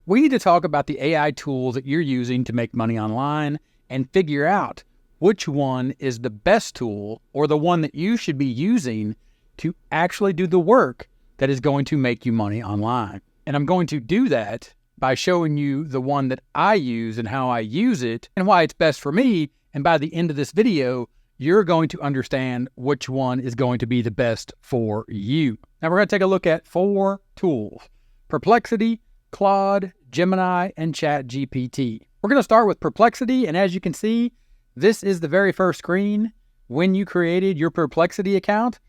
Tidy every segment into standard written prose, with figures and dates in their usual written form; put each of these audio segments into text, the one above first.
We need to talk about the AI tools that you're using to make money online and figure out which one is the best tool or the one that you should be using to actually do the work that is going to make you money online. And I'm going to do that by showing you the one that I use and how I use it and why it's best for me. And by the end of this video, you're going to understand which one is going to be the best for you. Now we're going to take a look at 4 tools: Perplexity, Claude, Gemini, and ChatGPT. We're going to start with Perplexity, and as you can see, this is the very first screen. When you created your Perplexity account,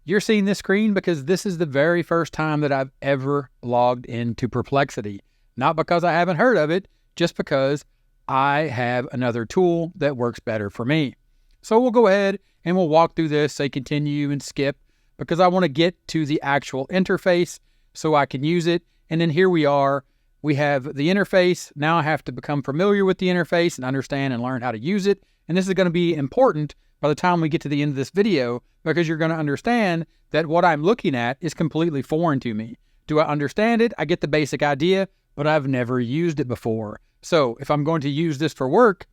you're seeing this screen because this is the very first time that I've ever logged into Perplexity. Not because I haven't heard of it, just because I have another tool that works better for me. So we'll go ahead and we'll walk through this, say continue and skip, because I want to get to the actual interface so I can use it. And then here we are. We have the interface. Now I have to become familiar with the interface and understand and learn how to use it. And this is going to be important by the time we get to the end of this video, because you're going to understand that what I'm looking at is completely foreign to me. Do I understand it? I get the basic idea, but I've never used it before. So if I'm going to use this for work,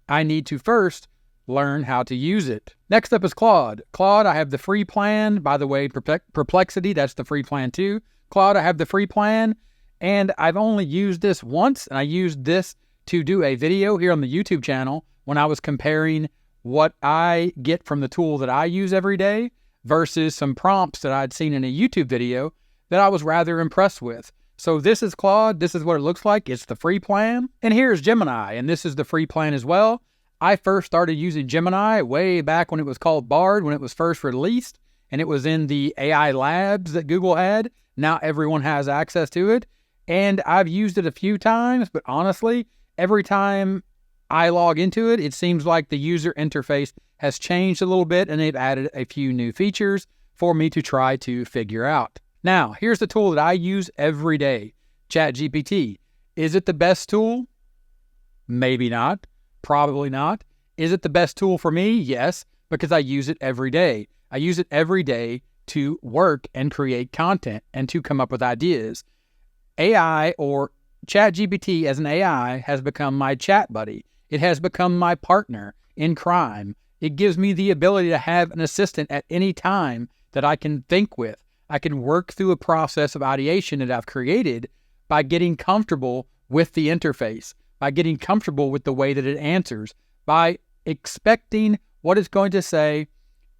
I need to first learn how to use it. Next up is Claude. Claude, I have the free plan. By the way, Perplexity, that's the free plan too. Claude, I have the free plan, and I've only used this once, and I used this to do a video here on the YouTube channel when I was comparing what I get from the tool that I use every day versus some prompts that I'd seen in a YouTube video that I was rather impressed with. So this is Claude. This is what it looks like. It's the free plan. And here's Gemini, and this is the free plan as well. I first started using Gemini way back when it was called Bard, when it was first released, and it was in the AI labs that Google had. Now everyone has access to it, and I've used it a few times, but honestly, every time I log into it, it seems like the user interface has changed a little bit, and they've added a few new features for me to try to figure out. Now, here's the tool that I use every day, ChatGPT. Is it the best tool? Maybe not. Probably not. Is it the best tool for me? Yes, because I use it every day. I use it every day to work and create content and to come up with ideas. AI, or ChatGPT as an AI, has become my chat buddy. It has become my partner in crime. It gives me the ability to have an assistant at any time that I can think with. I can work through a process of ideation that I've created by getting comfortable with the interface, by getting comfortable with the way that it answers, by expecting what it's going to say,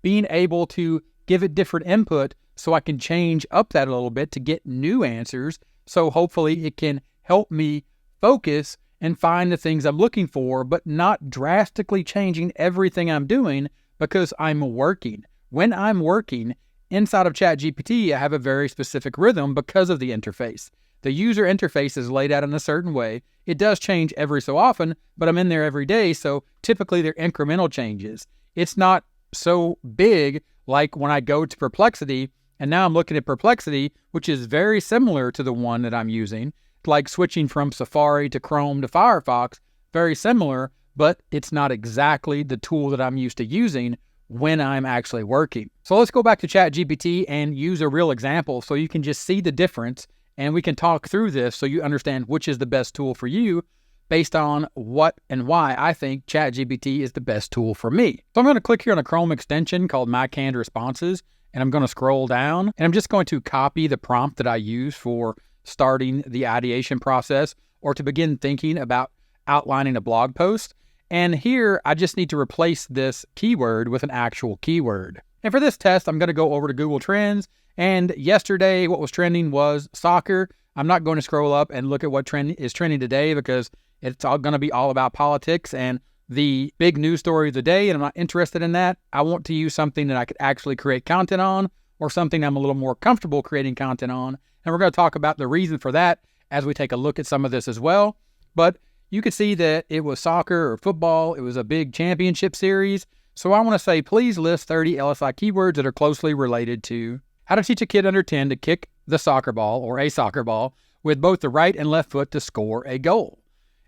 being able to give it different input so I can change up that a little bit to get new answers. So hopefully it can help me focus and find the things I'm looking for, but not drastically changing everything I'm doing because I'm working. When I'm working inside of ChatGPT, I have a very specific rhythm because of the interface. The user interface is laid out in a certain way. It does change every so often, but I'm in there every day, so typically they're incremental changes. It's not so big like when I go to Perplexity, and now I'm looking at Perplexity, which is very similar to the one that I'm using, like switching from Safari to Chrome to Firefox, very similar, but it's not exactly the tool that I'm used to using when I'm actually working. So let's go back to ChatGPT and use a real example so you can just see the difference, and we can talk through this so you understand which is the best tool for you based on what and why I think ChatGPT is the best tool for me. So I'm going to click here on a Chrome extension called My Canned Responses, and I'm going to scroll down, and I'm just going to copy the prompt that I use for starting the ideation process or to begin thinking about outlining a blog post. And here, I just need to replace this keyword with an actual keyword. And for this test, I'm going to go over to Google Trends. And yesterday, what was trending was soccer. I'm not going to scroll up and look at what is trending today because it's all going to be all about politics and the big news story of the day, and I'm not interested in that. I want to use something that I could actually create content on, or something I'm a little more comfortable creating content on. And we're going to talk about the reason for that as we take a look at some of this as well. But you could see that it was soccer or football. It was a big championship series. So I want to say, please list 30 LSI keywords that are closely related to how to teach a kid under 10 to kick the soccer ball or a soccer ball with both the right and left foot to score a goal.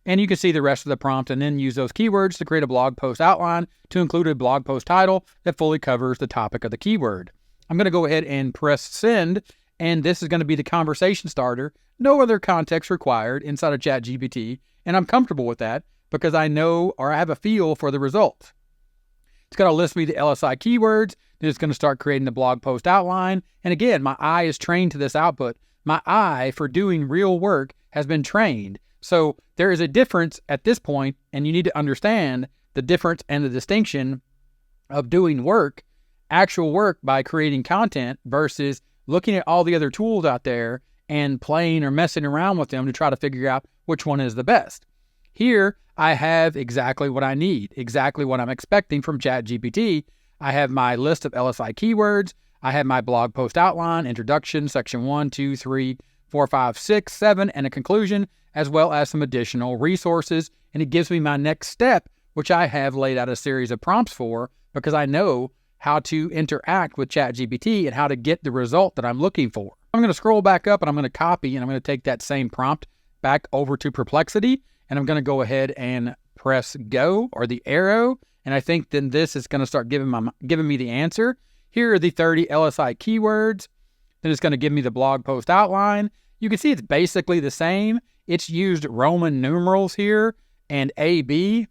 And you can see the rest of the prompt and then use those keywords to create a blog post outline to include a blog post title that fully covers the topic of the keyword. I'm going to go ahead and press send, and this is going to be the conversation starter No other context required inside of ChatGPT, and I'm comfortable with that because I know or I have a feel for the results. It's going to list me the LSI keywords. Then it's going to start creating the blog post outline. And again, my eye is trained to this output. My eye for doing real work has been trained. So there is a difference at this point, and you need to understand the difference and the distinction of doing work, actual work by creating content versus looking at all the other tools out there and playing or messing around with them to try to figure out which one is the best. Here, I have exactly what I need, exactly what I'm expecting from ChatGPT. I have my list of LSI keywords. I have my blog post outline, introduction, section 1, 2, 3, 4, 5, 6, 7, and a conclusion, as well as some additional resources. And it gives me my next step, which I have laid out a series of prompts for because I know how to interact with ChatGPT and how to get the result that I'm looking for. I'm going to scroll back up and I'm going to copy and I'm going to take that same prompt back over to Perplexity. And I'm going to go ahead and press go or the arrow. And I think then this is going to start giving me the answer. Here are the 30 LSI keywords. Then it's going to give me the blog post outline. You can see it's basically the same. It's used Roman numerals here and AB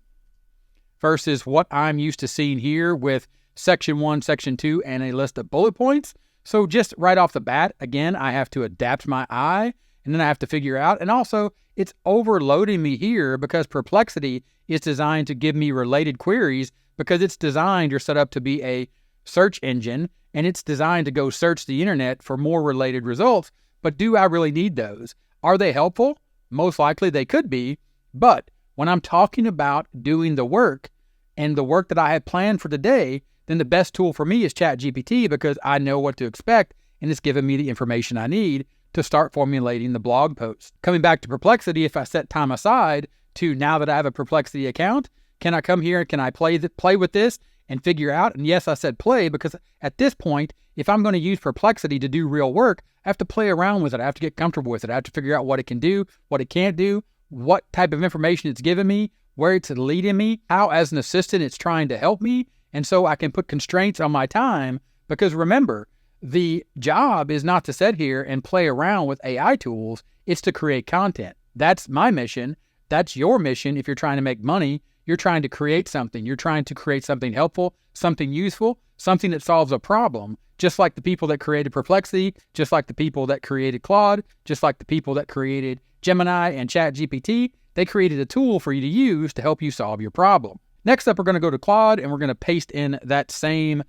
versus what I'm used to seeing here with section 1, section 2, and a list of bullet points. So just right off the bat, again, I have to adapt my eye and then I have to figure out. And also, it's overloading me here because Perplexity is designed to give me related queries because it's designed or set up to be a search engine and it's designed to go search the internet for more related results. But do I really need those? Are they helpful? Most likely they could be. But when I'm talking about doing the work and the work that I have planned for today, then the best tool for me is ChatGPT because I know what to expect and it's giving me the information I need to start formulating the blog post. Coming back to Perplexity, if I set time aside to now that I have a Perplexity account, can I come here and can I play with this and figure out? And yes, I said play because at this point, if I'm going to use Perplexity to do real work, I have to play around with it. I have to get comfortable with it. I have to figure out what it can do, what it can't do, what type of information it's giving me, where it's leading me, how as an assistant it's trying to help me. And so I can put constraints on my time because remember, the job is not to sit here and play around with AI tools. It's to create content. That's my mission. That's your mission. If you're trying to make money, you're trying to create something. You're trying to create something helpful, something useful, something that solves a problem, just like the people that created Perplexity, just like the people that created Claude, just like the people that created Gemini and ChatGPT. They created a tool for you to use to help you solve your problem. Next up, we're going to go to Claude and we're going to paste in that same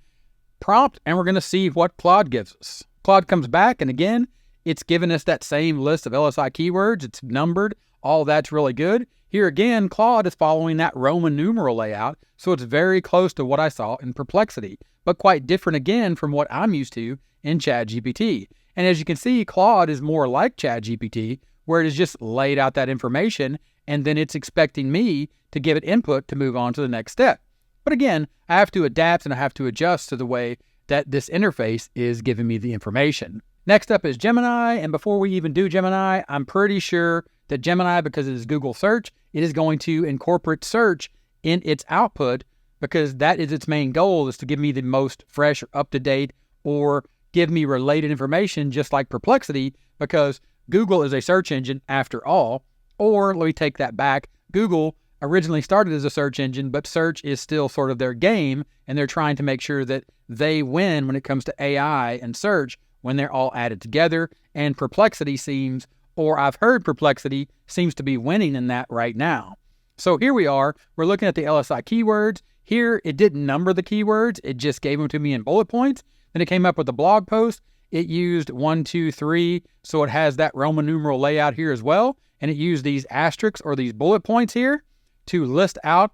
prompt and we're going to see what Claude gives us. Claude comes back and again, it's given us that same list of LSI keywords. It's numbered. All that's really good. Here again, Claude is following that Roman numeral layout, so it's very close to what I saw in Perplexity, but quite different again from what I'm used to in ChatGPT. And as you can see, Claude is more like ChatGPT, where it is just laid out that information and then it's expecting me to give it input to move on to the next step. But again, I have to adapt and I have to adjust to the way that this interface is giving me the information. Next up is Gemini, and before we even do Gemini, I'm pretty sure that Gemini, because it is Google search, it is going to incorporate search in its output because that is its main goal, is to give me the most fresh, up-to-date, or give me related information just like Perplexity, because Google is a search engine after all. Or let me take that back. Google originally started as a search engine, but search is still sort of their game, and they're trying to make sure that they win when it comes to AI and search when they're all added together. And Perplexity seems, or I've heard Perplexity seems to be winning in that right now. So here we are. We're looking at the LSI keywords. Here, it didn't number the keywords. It just gave them to me in bullet points. Then it came up with the blog post. It used 1, 2, 3, so it has that Roman numeral layout here as well. And it used these asterisks or these bullet points here to list out.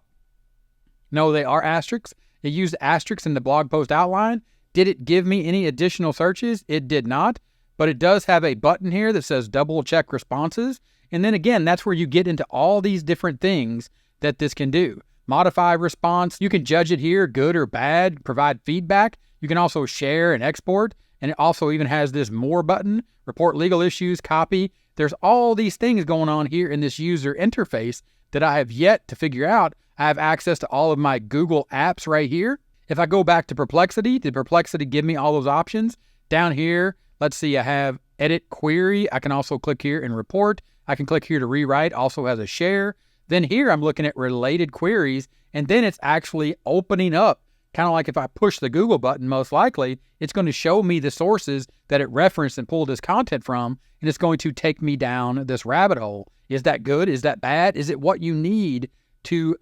No, they are asterisks. It used asterisks in the blog post outline. Did it give me any additional searches? It did not, but it does have a button here that says double check responses. And then again, that's where you get into all these different things that this can do. Modify response. You can judge it here, good or bad, provide feedback. You can also share and export. And it also even has this more button, report legal issues, copy. There's all these things going on here in this user interface that I have yet to figure out. I have access to all of my Google apps right here. If I go back to Perplexity, did Perplexity give me all those options? Down here, let's see, I have edit query. I can also click here and report. I can click here to rewrite, also has a share. Then here I'm looking at related queries, and then it's actually opening up, kind of like if I push the Google button, most likely, it's going to show me the sources that it referenced and pulled this content from, and it's going to take me down this rabbit hole. Is that good? Is that bad? Is it what you need to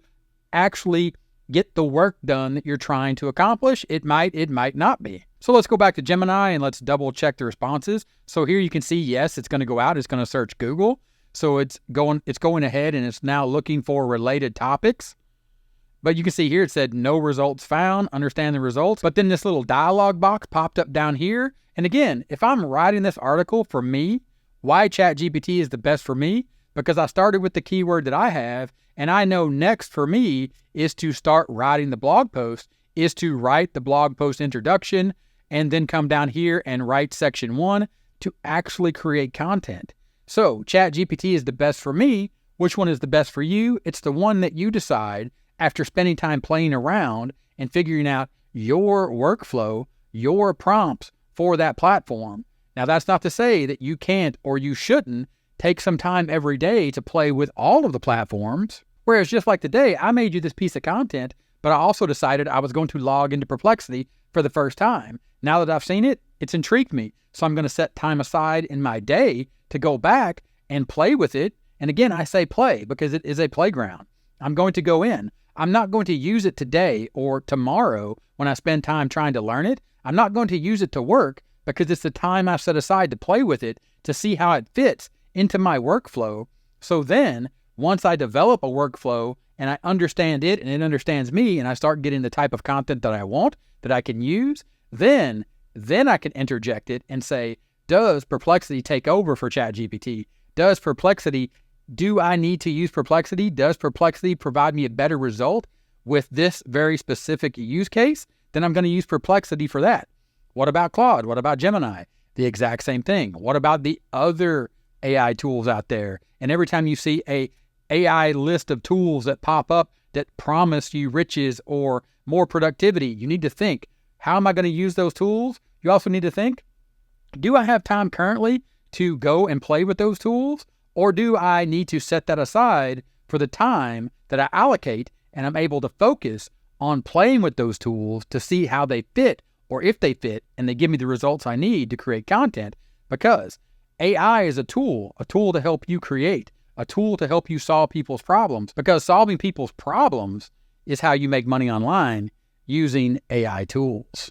actually get the work done that you're trying to accomplish? It might not be. So let's go back to Gemini and let's double check the responses. So here you can see, yes, it's going to go out. It's going to search Google. So it's going ahead and it's now looking for related topics. But you can see here it said no results found, understand the results. But then this little dialog box popped up down here. And again, if I'm writing this article for me, why ChatGPT is the best for me? Because I started with the keyword that I have, and I know next for me is to start writing the blog post, is to write the blog post introduction, and then come down here and write section 1 to actually create content. So ChatGPT is the best for me. Which one is the best for you? It's the one that you decide after spending time playing around and figuring out your workflow, your prompts for that platform. Now, that's not to say that you can't or you shouldn't take some time every day to play with all of the platforms. Whereas just like today, I made you this piece of content, but I also decided I was going to log into Perplexity for the first time. Now that I've seen it, it's intrigued me. So I'm going to set time aside in my day to go back and play with it. And again, I say play because it is a playground. I'm going to go in. I'm not going to use it today or tomorrow when I spend time trying to learn it. I'm not going to use it to work because it's the time I've set aside to play with it to see how it fits into my workflow. So then once I develop a workflow and I understand it and it understands me and I start getting the type of content that I want, that I can use, then I can interject it and say, does Perplexity take over for ChatGPT? Do I need to use Perplexity? Does Perplexity provide me a better result with this very specific use case? Then I'm going to use Perplexity for that. What about Claude? What about Gemini? The exact same thing. What about the other AI tools out there? And every time you see a AI list of tools that pop up that promise you riches or more productivity, you need to think, how am I going to use those tools? You also need to think, do I have time currently to go and play with those tools? Or do I need to set that aside for the time that I allocate and I'm able to focus on playing with those tools to see how they fit or if they fit and they give me the results I need to create content? Because AI is a tool to help you create, a tool to help you solve people's problems, because solving people's problems is how you make money online using AI tools.